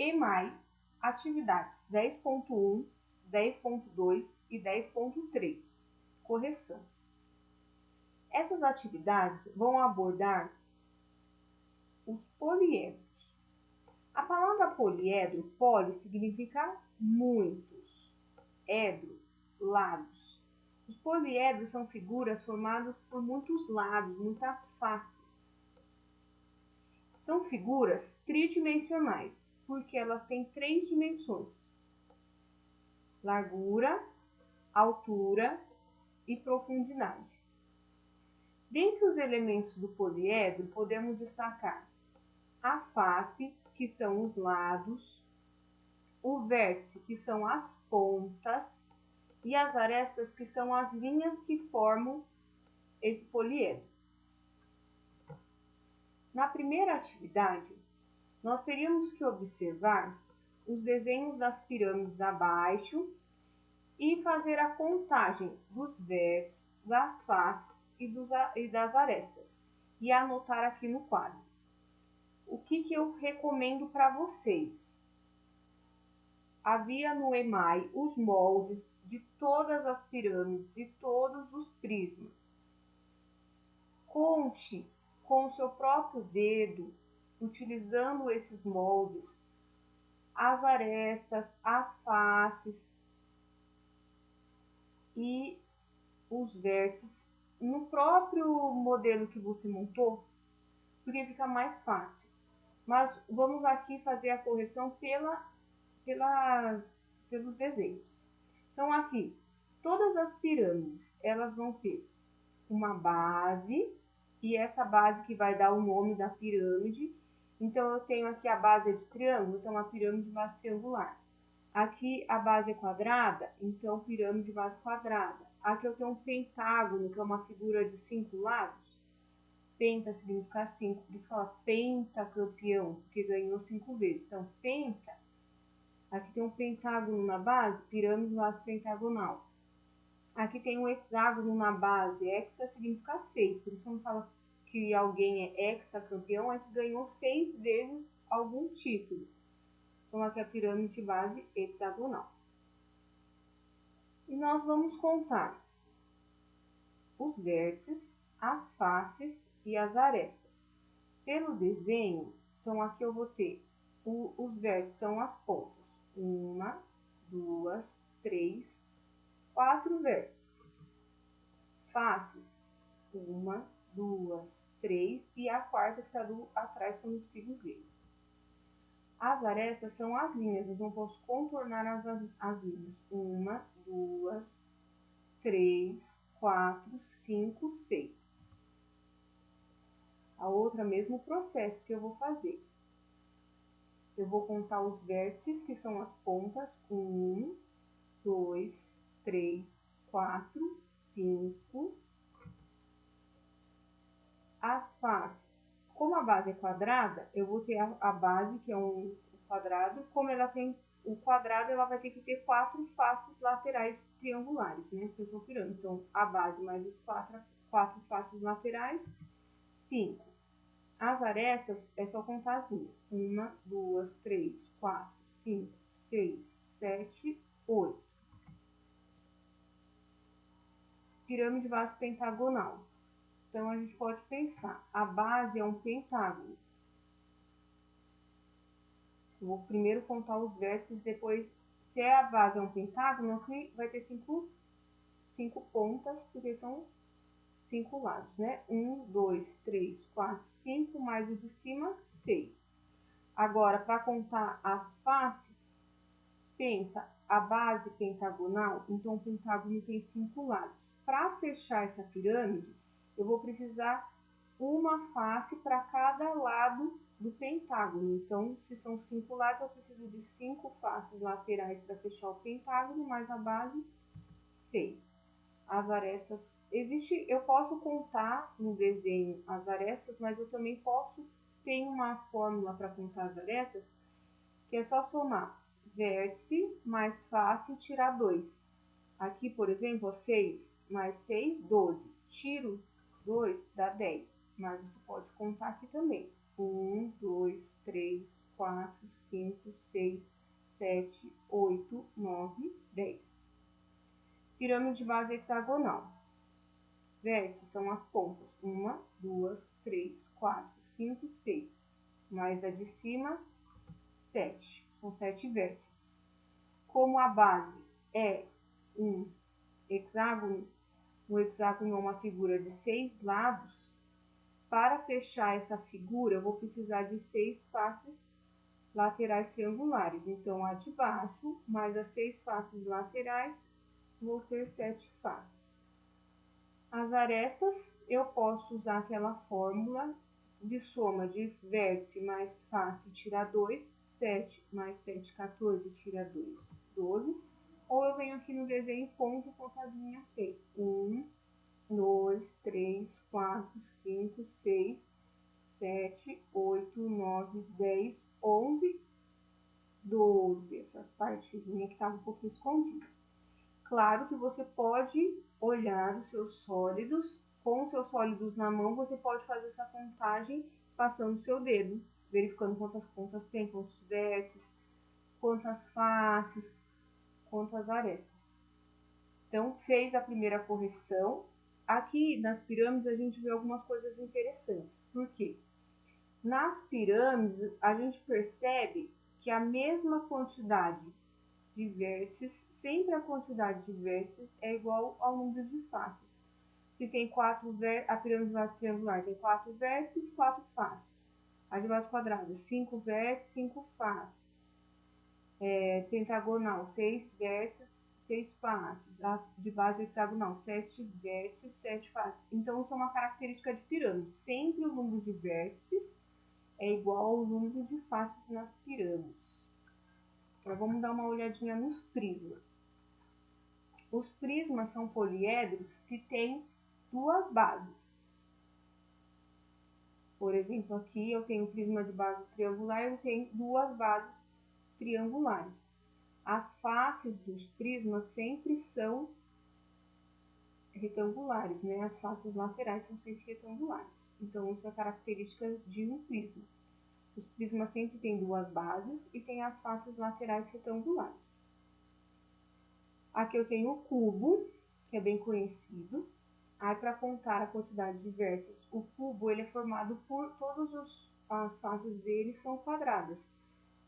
EMAI, atividades 10.1, 10.2 e 10.3. Correção. Essas atividades vão abordar os poliedros. A palavra poliedro, poli, significa muitos, edro, lados. Os poliedros são figuras formadas por muitos lados, muitas faces. São figuras tridimensionais, porque elas têm 3 dimensões: largura, altura e profundidade. Dentre os elementos do poliedro, podemos destacar a face, que são os lados, o vértice, que são as pontas, e as arestas, que são as linhas que formam esse poliedro. Na primeira atividade, nós teríamos que observar os desenhos das pirâmides abaixo e fazer a contagem dos vértices, das faces e das arestas, e anotar aqui no quadro. O que eu recomendo para vocês? Havia no EMAI os moldes de todas as pirâmides e todos os prismas. Conte com o seu próprio dedo, utilizando esses moldes, as arestas, as faces e os vértices no próprio modelo que você montou, porque fica mais fácil. Mas vamos aqui fazer a correção pelos desenhos. Então aqui, todas as pirâmides, elas vão ter uma base, e essa base que vai dar o nome da pirâmide. Então eu tenho aqui a base é de triângulo, então a pirâmide de base triangular. Aqui a base é quadrada, então pirâmide de base quadrada. Aqui eu tenho um pentágono, que é uma figura de 5 lados. Penta significa 5, por isso fala pentacampeão, porque ganhou 5 vezes. Então, penta, aqui tem um pentágono na base, pirâmide de base pentagonal. Aqui tem um hexágono na base, hexa significa 6, por isso quando fala que alguém é hexacampeão, é que ganhou 6 vezes algum título. Então, aqui é a pirâmide de base hexagonal. E nós vamos contar os vértices, as faces e as arestas. Pelo desenho, então aqui eu vou ter os vértices, são as pontas. 1, 2, 3, 4 vértices. Faces, 1, 2, 3 e a quarta que está atrás que eu não consigo ver. As arestas são as linhas, então eu posso contornar as linhas. 1, 2, 3, 4, 5, 6. A outra, mesmo processo que eu vou fazer. Eu vou contar os vértices, que são as pontas. 1, 2, 3, 4, 5. As faces. Como a base é quadrada, eu vou ter a base, que é um quadrado. Como ela tem o quadrado, ela vai ter que ter 4 faces laterais triangulares, né? Que são pirâmides. Então, a base mais os 4 faces laterais, 5. As arestas é só contar as linhas. 1, 2, 3, 4, 5, 6, 7, 8. Pirâmide de base pentagonal. Então, a gente pode pensar, a base é um pentágono. Eu vou primeiro contar os vértices, depois, se a base é um pentágono, aqui vai ter 5 pontas, porque são 5 lados, né? 1, 2, 3, 4, 5, mais o de cima, 6. Agora, para contar as faces, pensa, a base pentagonal, então o pentágono tem 5 lados. Para fechar essa pirâmide, eu vou precisar uma face para cada lado do pentágono. Então, se são 5 lados, eu preciso de 5 faces laterais para fechar o pentágono, mais a base, 6. As arestas, eu posso contar no desenho as arestas, mas eu também ter uma fórmula para contar as arestas, que é só somar vértice mais face e tirar 2. Aqui, por exemplo, 6 mais 6, 12. Tiro 2 dá 10, mas você pode contar aqui também. 1, 2, 3, 4, 5, 6. base hexagonal. Vértices são as pontas. 1, 2, 3, 4, 5, 6. Mais a de cima, 7. São 7 vértices. Como a base é um hexágono, o hexágono é uma figura de 6 lados. Para fechar essa figura, eu vou precisar de 6 faces laterais triangulares. Então, a de baixo, mais as 6 faces laterais, vou ter 7 faces. As arestas, eu posso usar aquela fórmula de soma de vértice mais face tirar 2, 7 mais 7, 14, tira 2, 12. Ou eu venho aqui no desenho e conto contadinha feita. 1, 2, 3, 4, 5, 6, 7, 8, 9, 10, 11, 12. Essa partezinha que estava um pouquinho escondida. Claro que você pode olhar os seus sólidos. Com os seus sólidos na mão, você pode fazer essa contagem passando o seu dedo, verificando quantas pontas tem, quantos vértices, quantas faces, quantas arestas. Então, fez a primeira correção. Aqui nas pirâmides a gente vê algumas coisas interessantes. Por quê? Nas pirâmides a gente percebe que a mesma quantidade de vértices, sempre a quantidade de vértices é igual ao número de faces. Se tem 4 vértices, a pirâmide de base triangular tem 4 vértices, 4 faces. A de base quadrada, 5 vértices, 5 faces. Pentagonal, 6 vértices, 6 faces. A de base hexagonal, 7 vértices, 7 faces. Então, isso é uma característica de pirâmide. Sempre o número de vértices é igual ao número de faces nas pirâmides. Agora, vamos dar uma olhadinha nos prismas. Os prismas são poliedros que têm 2 bases. Por exemplo, aqui eu tenho um prisma de base triangular e eu tenho 2 bases triangulares. As faces dos prismas sempre são retangulares, né? As faces laterais são sempre retangulares. Então, isso é característica de um prisma. Os prismas sempre têm 2 bases e têm as faces laterais retangulares. Aqui eu tenho o cubo, que é bem conhecido. Aí, para contar a quantidade de vértices, o cubo ele é formado por as faces dele são quadradas.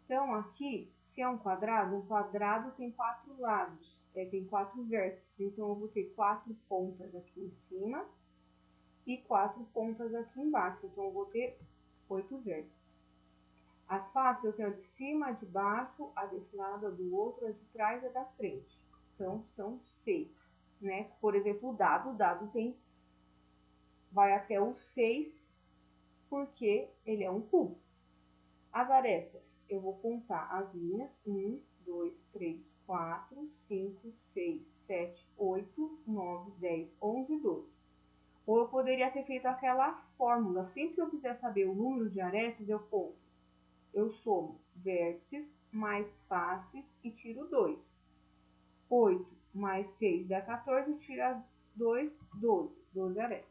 Então, aqui, se é um quadrado tem 4 lados, tem 4 vértices. Então, eu vou ter 4 pontas aqui em cima e 4 pontas aqui embaixo. Então, eu vou ter 8 vértices. As faces eu tenho a de cima, a de baixo, a desse lado, a do outro, a de trás e a da frente. Então, são 6, né? Por exemplo, o dado vai até o 6, porque ele é um cubo. As arestas, eu vou contar as linhas. 1, 2, 3, 4, 5, 6, 7, 8, 9, 10, 11, 12. Ou eu poderia ter feito aquela fórmula. Sempre que eu quiser saber o número de arestas, eu conto. Eu somo vértices mais faces e tiro 2. 8 mais 6 dá 14, tira 2, 12. 12 arestas.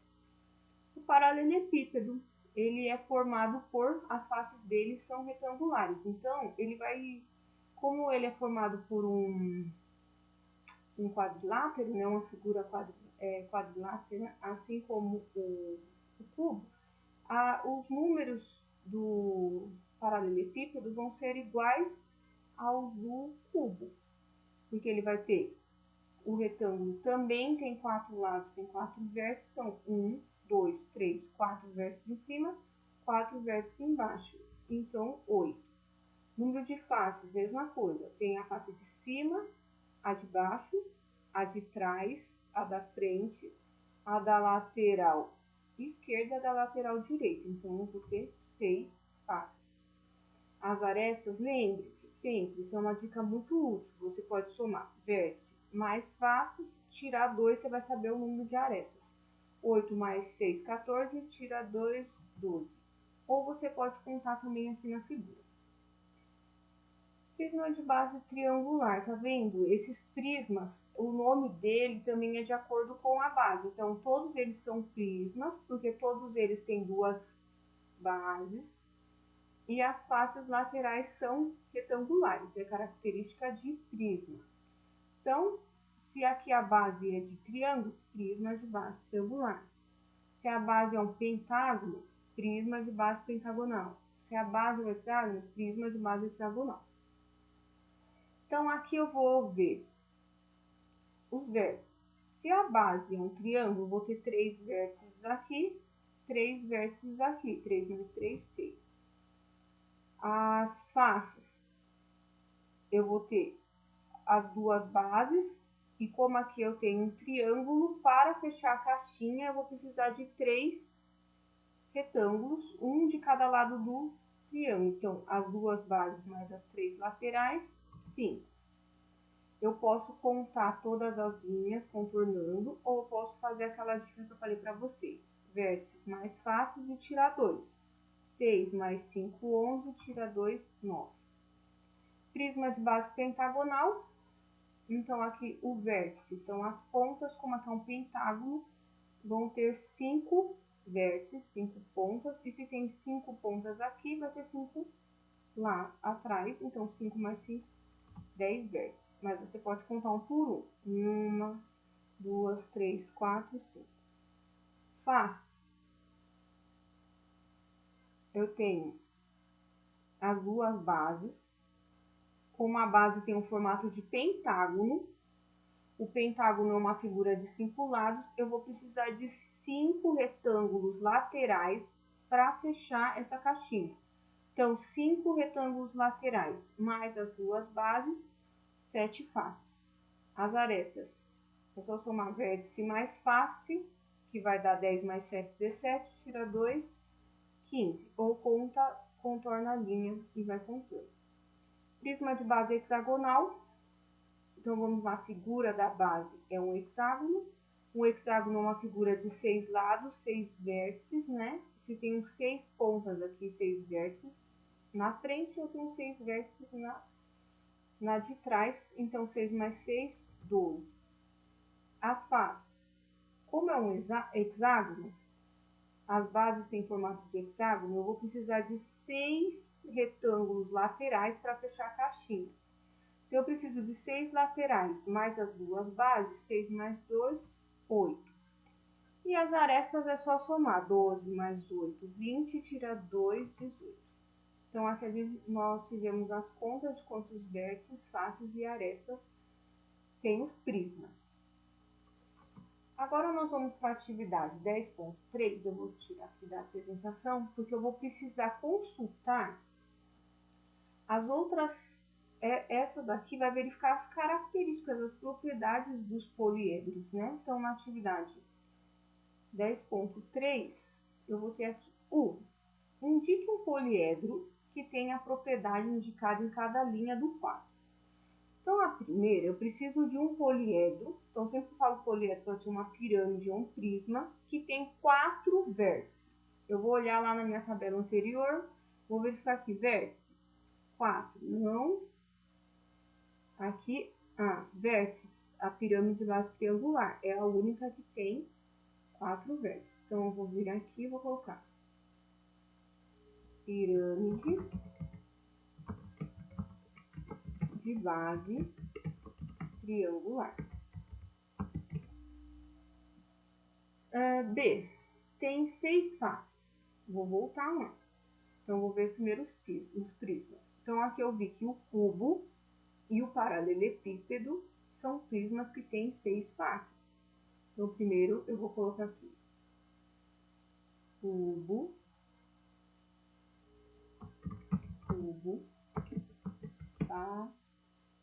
O paralelepípedo, ele é formado as faces dele são retangulares. Então, como ele é formado por um quadrilátero, né, uma figura quadrilátera, assim como o cubo, os números do paralelepípedo vão ser iguais aos do cubo, porque ele vai ter o retângulo também tem 4 lados, tem 4 vértices, são 1, 2, 3, 4 vértices em cima, 4 vértices embaixo, então 8. Número de faces, mesma coisa, tem a face de cima, a de baixo, a de trás, a da frente, a da lateral esquerda e a da lateral direita, então eu vou ter 6 faces. As arestas, lembre-se, sempre, isso é uma dica muito útil, você pode somar vértice mais faces, tirar 2, você vai saber o número de arestas. 8 mais 6, 14, tira 2, 12. Ou você pode contar também aqui na figura. Prisma de base triangular, tá vendo? Esses prismas, o nome dele também é de acordo com a base. Então, todos eles são prismas, porque todos eles têm 2 bases. E as faces laterais são retangulares, é característica de prisma. Então, Se aqui a base é de triângulo, prisma de base triangular. Se a base é um pentágono, prisma de base pentagonal. Se a base é um hexágono, prisma de base hexagonal. Então, aqui eu vou ver os vértices. Se a base é um triângulo, vou ter 3 vértices aqui, 3 vértices aqui. 3 mais 3, 6. As faces, eu vou ter as duas bases. E como aqui eu tenho um triângulo, para fechar a caixinha, eu vou precisar de 3 retângulos, um de cada lado do triângulo. Então, as duas bases mais as 3 laterais, 5. Eu posso contar todas as linhas contornando, ou eu posso fazer aquela dica que eu falei para vocês. Vértices mais fáceis e tirar 2. 6 mais 5, 11, tira 2, 9. Prisma de base pentagonal. Então, aqui o vértice são as pontas, como aqui é um pentágono, vão ter 5 vértices, 5 pontas. E se tem 5 pontas aqui, vai ter 5 lá atrás. Então, 5 mais 5, 10 vértices. Mas você pode contar um por um. 1, 2, 3, 4, 5. Face. Eu tenho as duas bases. Como a base tem um formato de pentágono, o pentágono é uma figura de 5 lados, eu vou precisar de 5 retângulos laterais para fechar essa caixinha. Então, 5 retângulos laterais, mais as duas bases, 7 faces. As arestas, é só somar vértice mais face, que vai dar 10 mais 7, 17, tira 2, 15. Ou contorna a linha e vai contando. Prisma de base hexagonal. Então, vamos lá, a figura da base é um hexágono. Um hexágono é uma figura de 6 lados, 6 vértices, né? Se tem 6 pontas aqui, 6 vértices na frente, eu tenho 6 vértices na de trás. Então, 6 mais 6, 12. As faces. Como é um hexágono, as bases têm formato de hexágono, eu vou precisar de 6 retângulos laterais para fechar a caixinha. Então, eu preciso de 6 laterais, mais as duas bases, 6 mais 2, 8. E as arestas é só somar, 12 mais 8, 20, tira 2, 18. Então, aqui nós fizemos as contas de quantos vértices, faces e arestas tem os prismas. Agora, nós vamos para a atividade 10.3, eu vou tirar aqui da apresentação, porque eu vou precisar consultar as outras. Essa daqui vai verificar as características, as propriedades dos poliedros, né? Então, na atividade 10.3, eu vou ter aqui indique um poliedro que tenha a propriedade indicada em cada linha do quadro. Então, a primeira, eu preciso de um poliedro. Então, sempre que eu falo poliedro, pode ser uma pirâmide ou um prisma, que tem 4 vértices. Eu vou olhar lá na minha tabela anterior, vou verificar aqui, vértice 4, não. Aqui, vértices, a pirâmide de base triangular, é a única que tem 4 vértices. Então, eu vou vir aqui e vou colocar pirâmide de base triangular. B, tem 6 faces. Vou voltar lá. Então, vou ver primeiro os prismas. Então, aqui eu vi que o cubo e o paralelepípedo são prismas que têm 6 faces. Então, primeiro eu vou colocar aqui cubo,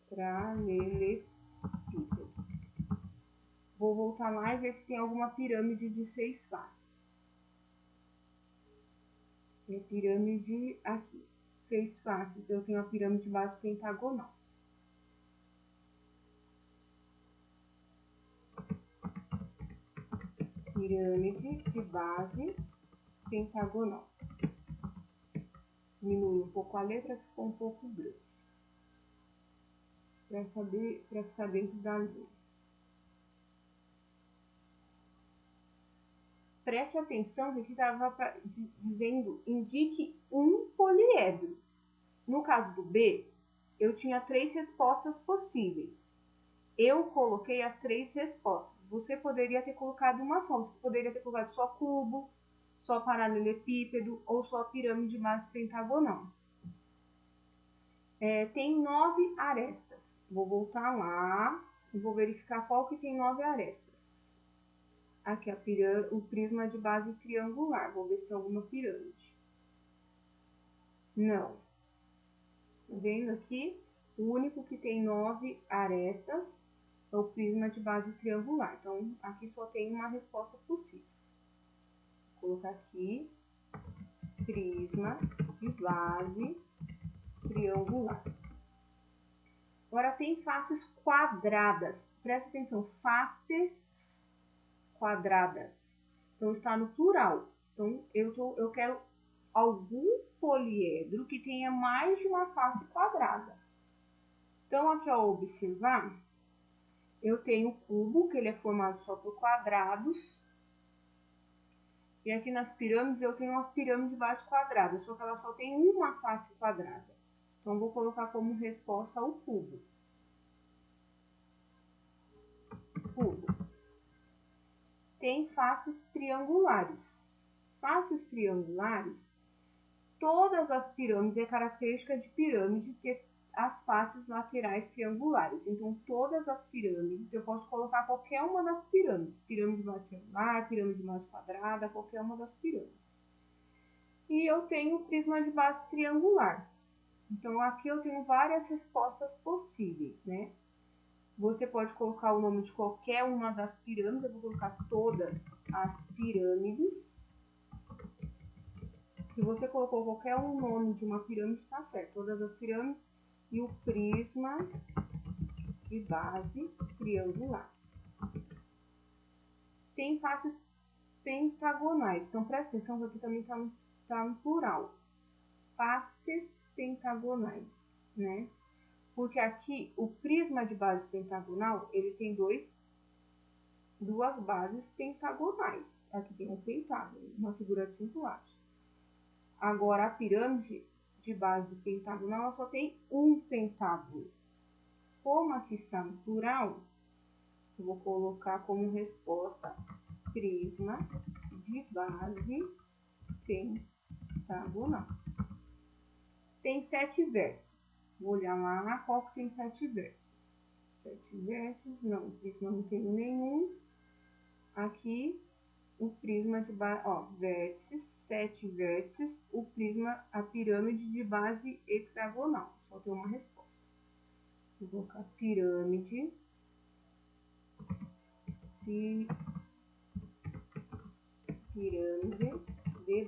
paralelepípedo. Vou voltar lá e ver se tem alguma pirâmide de 6 faces. Tem pirâmide aqui, 6 faces. Eu tenho a pirâmide de base pentagonal. Pirâmide de base pentagonal. Diminui um pouco a letra, ficou um pouco grande. Para ficar dentro da linha. Preste atenção que aqui estava dizendo, indique um poliedro. No caso do B, eu tinha 3 respostas possíveis. eu coloquei as 3 respostas. Você poderia ter colocado uma só. Você poderia ter colocado só cubo, só paralelepípedo ou só pirâmide de base pentagonal. Tem 9 arestas. Vou voltar lá e vou verificar qual que tem 9 arestas. Aqui o prisma de base triangular. Vou ver se tem alguma pirâmide. Não. Tá vendo aqui? O único que tem 9 arestas é o prisma de base triangular. Então, aqui só tem uma resposta possível. Vou colocar aqui, prisma de base triangular. Agora, tem faces quadradas. Presta atenção, faces quadradas. Então, está no plural. Então, eu quero algum poliedro que tenha mais de uma face quadrada. Então, aqui ao observar, eu tenho o cubo, que ele é formado só por quadrados. E aqui nas pirâmides eu tenho uma pirâmide de base quadrada, só que ela só tem uma face quadrada. Então, vou colocar como resposta o cubo. Cubo. Tem faces triangulares. Faces triangulares, todas as pirâmides, é característica de pirâmide ter as faces laterais triangulares. Então, todas as pirâmides, eu posso colocar qualquer uma das pirâmides. Pirâmide mais triangular, pirâmide mais quadrada, qualquer uma das pirâmides. E eu tenho o prisma de base triangular. Então, aqui eu tenho várias respostas possíveis, né? Você pode colocar o nome de qualquer uma das pirâmides. Eu vou colocar todas as pirâmides. Se você colocou qualquer um nome de uma pirâmide, está certo. Todas as pirâmides e o prisma de base triangular. Tem faces pentagonais. Então, presta atenção que aqui também está no plural. Faces pentagonais, né? Porque aqui, o prisma de base pentagonal, ele tem duas bases pentagonais. Aqui tem um pentágono, uma figura de 5 lados. Agora, a pirâmide de base pentagonal, ela só tem um pentágono. Como aqui está no plural, eu vou colocar como resposta prisma de base pentagonal. Tem 7 vértices. Vou olhar lá qual que tem 7 vértices. 7 vértices, não, o prisma não tem nenhum. Aqui, o prisma de base, ó, vértices, 7 vértices, o prisma, a pirâmide de base hexagonal. Só tem uma resposta. Vou colocar pirâmide de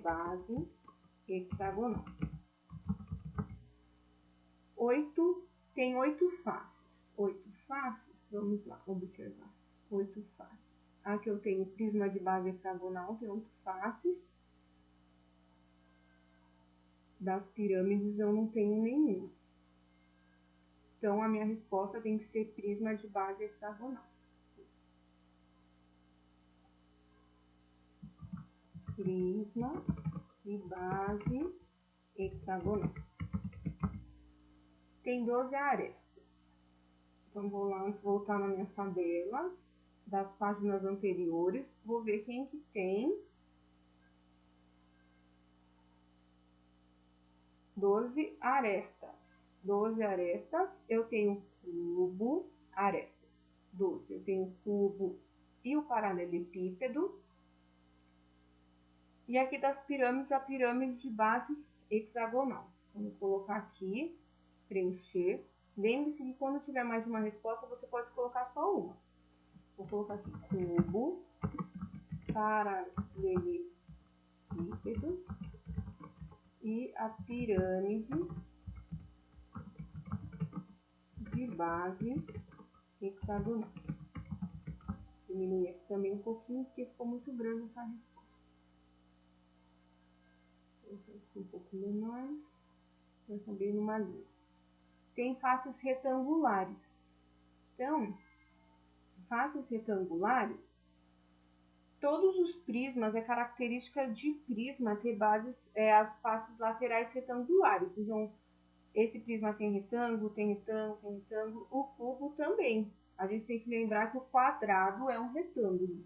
base hexagonal. Tem 8 faces. 8 faces, vamos lá, observar. 8 faces. Aqui eu tenho prisma de base hexagonal, tem 8 faces. Das pirâmides eu não tenho nenhum. Então, a minha resposta tem que ser prisma de base hexagonal. Prisma de base hexagonal. Tem 12 arestas. Então, vou lá voltar na minha tabela das páginas anteriores. Vou ver quem que tem 12 arestas. 12 arestas, eu tenho cubo, arestas. 12, eu tenho cubo e o paralelepípedo. E aqui das pirâmides, a pirâmide de base hexagonal. Vamos colocar aqui, preencher. Lembre-se que quando tiver mais de uma resposta, você pode colocar só uma. Vou colocar aqui cubo, paralelepípedo e a pirâmide de base hexagonal. Diminuir aqui também um pouquinho, porque ficou muito grande essa resposta. Vou colocar aqui um pouco menor, vai caber numa linha. Tem faces retangulares. Então, faces retangulares, todos os prismas, é característica de prisma ter bases, as faces laterais retangulares. Então, esse prisma tem retângulo, tem retângulo, tem retângulo. O cubo também. a gente tem que lembrar que o quadrado é um retângulo.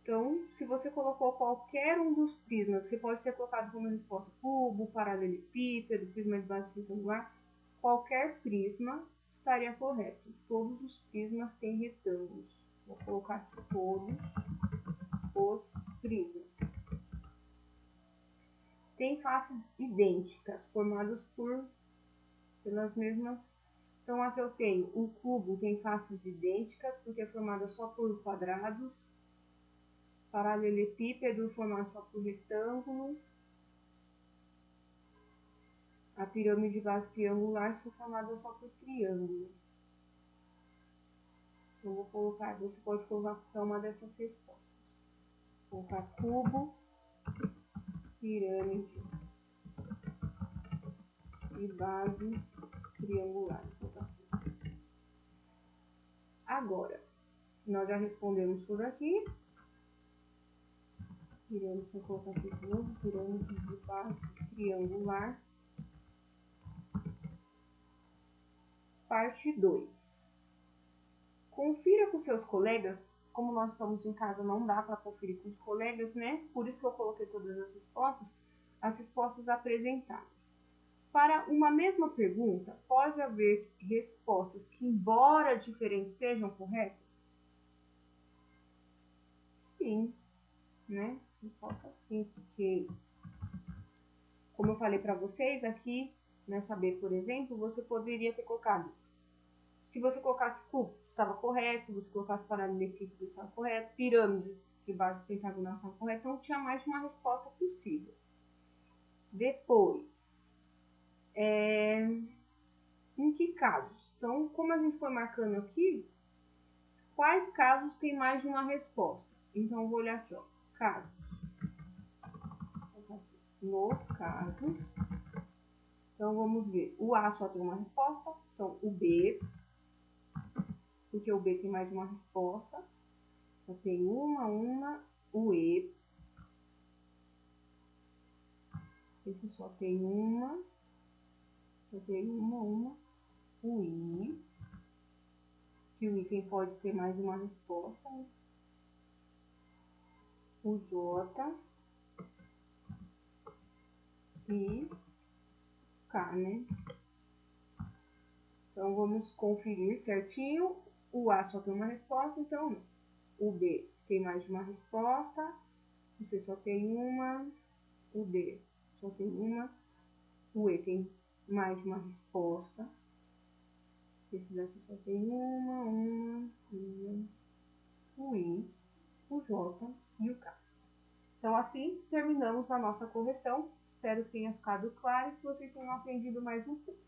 Então, se você colocou qualquer um dos prismas, você pode ter colocado como resposta cubo, paralelepípedo, prisma de base retangular, qualquer prisma estaria correto. Todos os prismas têm retângulos. Vou colocar aqui todos os prismas. Tem faces idênticas, formadas pelas mesmas. Então, aqui eu tenho o cubo, tem faces idênticas, porque é formada só por quadrados. Paralelepípedo, formado só por retângulo. A pirâmide de base triangular são formadas só por triângulo. Eu vou colocar, você pode colocar qualquer uma dessas respostas. Vou colocar cubo, pirâmide de base triangular. Agora, nós já respondemos tudo aqui. Pirâmide, vou colocar aqui de novo, pirâmide de base triangular. Parte 2. Confira com seus colegas. Como nós estamos em casa, não dá para conferir com os colegas, né? Por isso que eu coloquei todas as respostas apresentadas. Para uma mesma pergunta, pode haver respostas que, embora diferentes, sejam corretas? Sim, né? Resposta sim, porque, como eu falei para vocês aqui, nessa B, por exemplo, você poderia ter colocado. Se você colocasse cubo, estava correto. Se você colocasse paralelepípedo, estava correto. Pirâmide de base pentagonal estava correto. Então, tinha mais de uma resposta possível. Depois, em que casos? Então, como a gente foi marcando aqui, quais casos tem mais de uma resposta? Então, eu vou olhar aqui, ó, casos. Nos casos, então vamos ver, o A só tem uma resposta, então o B, porque o B tem mais de uma resposta, só tem uma, o E, esse só tem uma, o I, que o item pode ter mais de uma resposta, o J e K, né? Então, vamos conferir certinho. O A só tem uma resposta, então não. O B tem mais de uma resposta, o C só tem uma, o D só tem uma, o E tem mais de uma resposta, esse daqui só tem uma, o I, o J e o K. Então, assim, terminamos a nossa correção. Espero que tenha ficado claro e que vocês tenham aprendido mais um pouco.